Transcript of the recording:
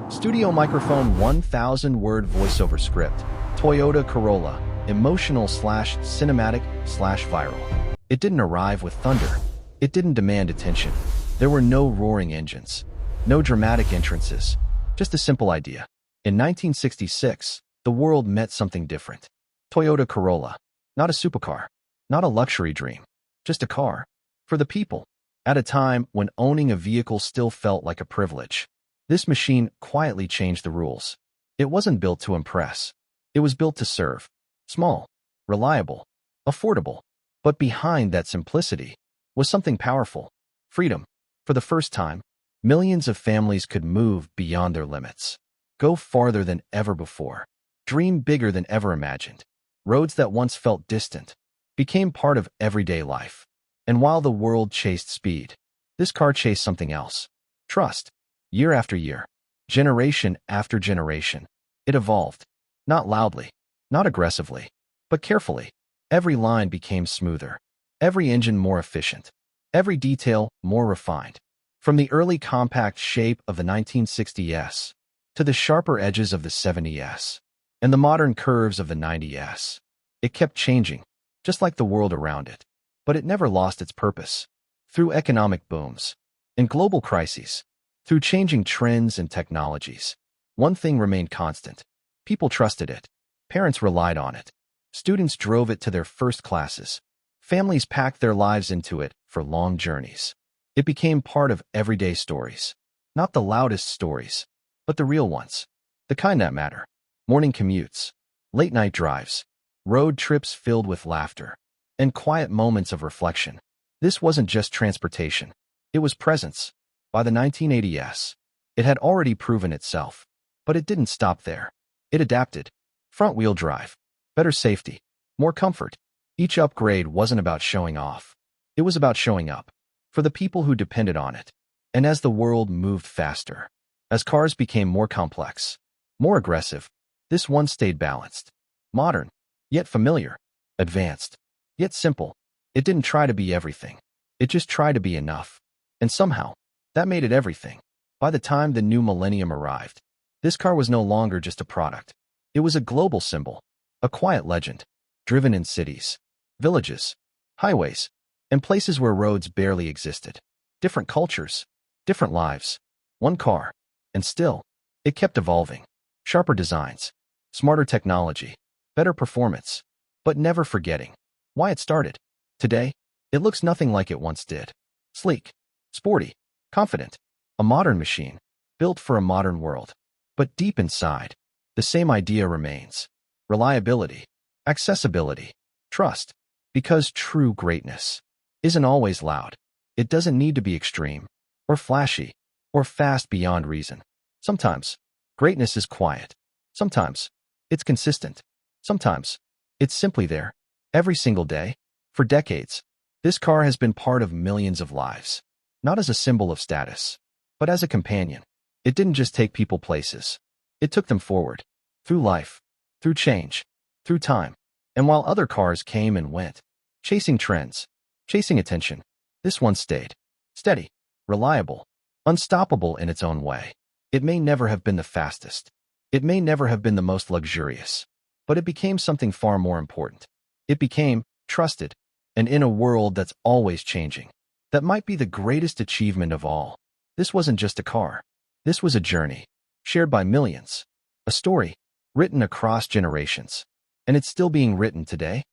Studio microphone 1000-word voiceover script. Toyota Corolla. Emotional slash cinematic slash viral. It didn't arrive with thunder. It didn't demand attention. There were no roaring engines. No dramatic entrances. Just a simple idea. In 1966, the world met something different. Toyota Corolla. Not a supercar. Not a luxury dream. Just a car. For the people. At a time when owning a vehicle still felt like a privilege. This machine quietly changed the rules. It wasn't built to impress. It was built to serve. Small, reliable, affordable. But behind that simplicity was something powerful. Freedom. For the first time, millions of families could move beyond their limits. Go farther than ever before. Dream bigger than ever imagined. Roads that once felt distant became part of everyday life. And while the world chased speed, this car chased something else. Trust. Year after year, generation after generation, it evolved. Not loudly, not aggressively, but carefully. Every line became smoother. Every engine more efficient. Every detail more refined. From the early compact shape of the 1960s to the sharper edges of the 70s and the modern curves of the 90s, it kept changing, just like the world around it. But it never lost its purpose. Through economic booms and global crises, through changing trends and technologies, one thing remained constant. People trusted it. Parents relied on it. Students drove it to their first classes. Families packed their lives into it for long journeys. It became part of everyday stories. Not the loudest stories, but the real ones. The kind that matter. Morning commutes, late-night drives, road trips filled with laughter, and quiet moments of reflection. This wasn't just transportation. It was presence. By the 1980s, it had already proven itself. But it didn't stop there. It adapted. Front-wheel drive, better safety, more comfort. Each upgrade wasn't about showing off. It was about showing up for the people who depended on it. And as the world moved faster, as cars became more complex, more aggressive, this one stayed balanced. Modern, yet familiar. Advanced, yet simple. It didn't try to be everything. It just tried to be enough. And somehow, that made it everything. By the time the new millennium arrived, this car was no longer just a product. It was a global symbol, a quiet legend, driven in cities, villages, highways, and places where roads barely existed. Different cultures, different lives, one car. And still, it kept evolving. Sharper designs, smarter technology, better performance, but never forgetting why it started. Today, it looks nothing like it once did. Sleek, sporty, confident, a modern machine, built for a modern world. But deep inside, the same idea remains. Reliability, accessibility, trust. Because true greatness isn't always loud. It doesn't need to be extreme, or flashy, or fast beyond reason. Sometimes, greatness is quiet. Sometimes, it's consistent. Sometimes, it's simply there. Every single day, for decades, this car has been part of millions of lives. Not as a symbol of status, but as a companion. It didn't just take people places. It took them forward. Through life. Through change. Through time. And while other cars came and went, chasing trends, chasing attention, this one stayed. Steady. Reliable. Unstoppable in its own way. It may never have been the fastest. It may never have been the most luxurious. But it became something far more important. It became trusted. And in a world that's always changing, that might be the greatest achievement of all. This wasn't just a car. This was a journey, shared by millions. A story, written across generations. And it's still being written today.